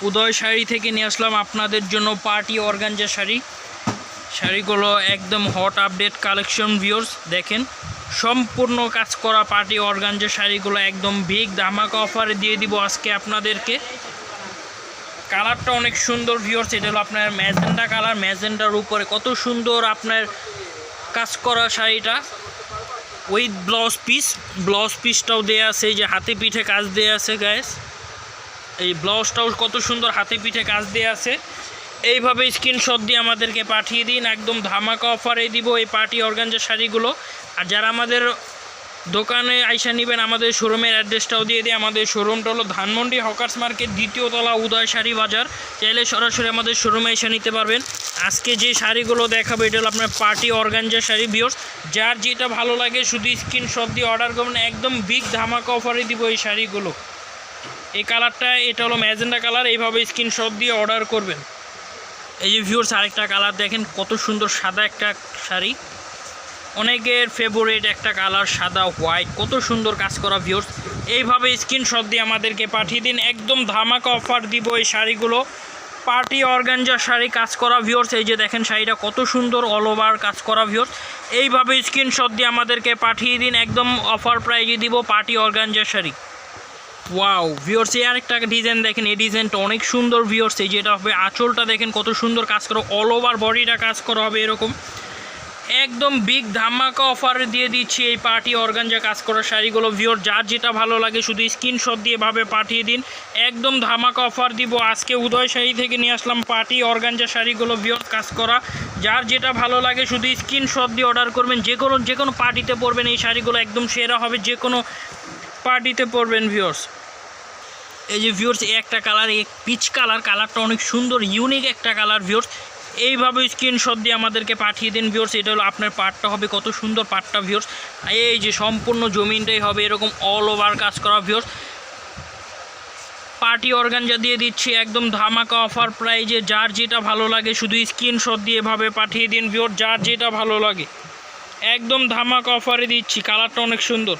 উদয় শাড়ি থেকে নিয়ে আসলাম আপনাদের জন্য পার্টি অর্গানজা শাড়িগুলো একদম হট আপডেট কালেকশন ভিউয়ার্স। দেখেন সম্পূর্ণ কাজ করা পার্টি অর্গানজা শাড়িগুলো একদম বিগ ধামাকা অফারে দিয়ে দিব আজকে আপনাদেরকে। কালারটা অনেক সুন্দর ভিউয়ার্স, এটা হলো আপনার ম্যাজেন্ডা কালার। ম্যাজেন্ডার উপরে কত সুন্দর আপনার কাজ করা শাড়িটা উইথ ব্লাউজ পিসটাও দেওয়া আছে, এই যে হাতে পিঠে কাজ দেওয়া আছে গাইস। এই ব্লাউজটাও কত সুন্দর হাতে পিঠে কাজ দেওয়া আছে। এইভাবে স্ক্রিনশট দিয়ে আমাদেরকে পাঠিয়ে দিন, একদম ধামাকা অফারে দিব এই পার্টি অর্গানজা শাড়িগুলো। আর যারা আমাদের দোকানে আইসা নেবেন, আমাদের শোরুমের অ্যাড্রেসটাও দিয়ে দিই। আমাদের শোরুমটা হলো ধানমন্ডি হকার্স মার্কেট, দ্বিতীয় তলা, উদয় শাড়ি বাজার। চাইলে সরাসরি আমাদের শোরুমে এসে নিতে পারবেন। আজকে যে শাড়িগুলো দেখাবো এটা হলো আপনার পার্টি অর্গানজা শাড়ি ভিউয়ার্স। যার যেটা ভালো লাগে শুধু স্ক্রিনশট দিয়ে অর্ডার করবেন, একদম বিগ ধামাকা অফারে দিব এই শাড়িগুলো। এই কালারটা এটা হলো ম্যাজেন্ডা কালার, এইভাবে স্ক্রিনশট দিয়ে অর্ডার করবেন। এই যে ভিউয়ার্স আরেকটা কালার দেখেন, কত সুন্দর সাদা একটা শাড়ি, অনেকের ফেভারিট একটা কালার সাদা হোয়াইট, কত সুন্দর কাজ করা ভিউয়ার্স। এইভাবে স্ক্রিনশট দিয়ে আমাদেরকে পাঠিয়ে দিন, একদম ধামাকা অফার দিব এই শাড়িগুলো। পার্টি অর্গানজা শাড়ি কাজ করা ভিউয়ার্স। এই যে দেখেন শাড়িটা কত সুন্দর অল ওভার কাজ করা ভিউয়ার্স। এইভাবে স্ক্রিনশট দিয়ে আমাদেরকে পাঠিয়ে দিন, একদম অফার প্রাইজে দিব party organza sari. Wow viewers, এই আরেকটা ডিজাইন দেখেন, এই ডিজাইনটা অনেক সুন্দর ভিউয়ার্স। এই যেটা হবে আঁচলটা দেখেন কত সুন্দর কাজ করা, অল ওভার বডিটা কাজ করা হবে এরকম। একদম বিগ ধামাকা অফারে দিয়ে দিচ্ছি এই পার্টি অর্গানজা কাজ করা শাড়িগুলো ভিউয়ার্স। যার যেটা ভালো লাগে শুধু স্ক্রিনশট দিয়ে এভাবে পাঠিয়ে দিন, একদম ধামাকা অফার দিব আজকে। উদয় শাড়ি থেকে নিয়ে আসলাম পার্টি অর্গানজা শাড়িগুলো ভিউয়ার্স কাজ করা। যার যেটা ভালো লাগে শুধু স্ক্রিনশট দিয়ে অর্ডার করবেন। যে কোনো পার্টিতে পরবেন এই শাড়িগুলো একদম সেরা হবে, যে কোনো পার্টিতে পরবেন ভিউয়ার্স। এই যে ভিউয়ার্স এই একটা কালার, এই পিচ কালারটা অনেক সুন্দর ইউনিক একটা কালার ভিউয়ার্স। এইভাবে স্ক্রিনশট দিয়ে আমাদেরকে পাঠিয়ে দিন ভিউয়ার্স। এটা হলো আপনার পাটটা হবে কত সুন্দর পাটটা ভিউয়ার্স। এই যে সম্পূর্ণ জমিনটাই হবে এরকম অল ওভার কাজ করা ভিউয়ার্স। পার্টি অর্গানজা দিয়ে দিচ্ছি একদম ধামাকা অফার প্রাইজে। যার যেটা ভালো লাগে শুধু স্ক্রিনশট দিয়ে এভাবে পাঠিয়ে দিন ভিউয়ার্স, যার যেটা ভালো লাগে একদম ধামাকা অফারে দিচ্ছি। কালারটা অনেক সুন্দর।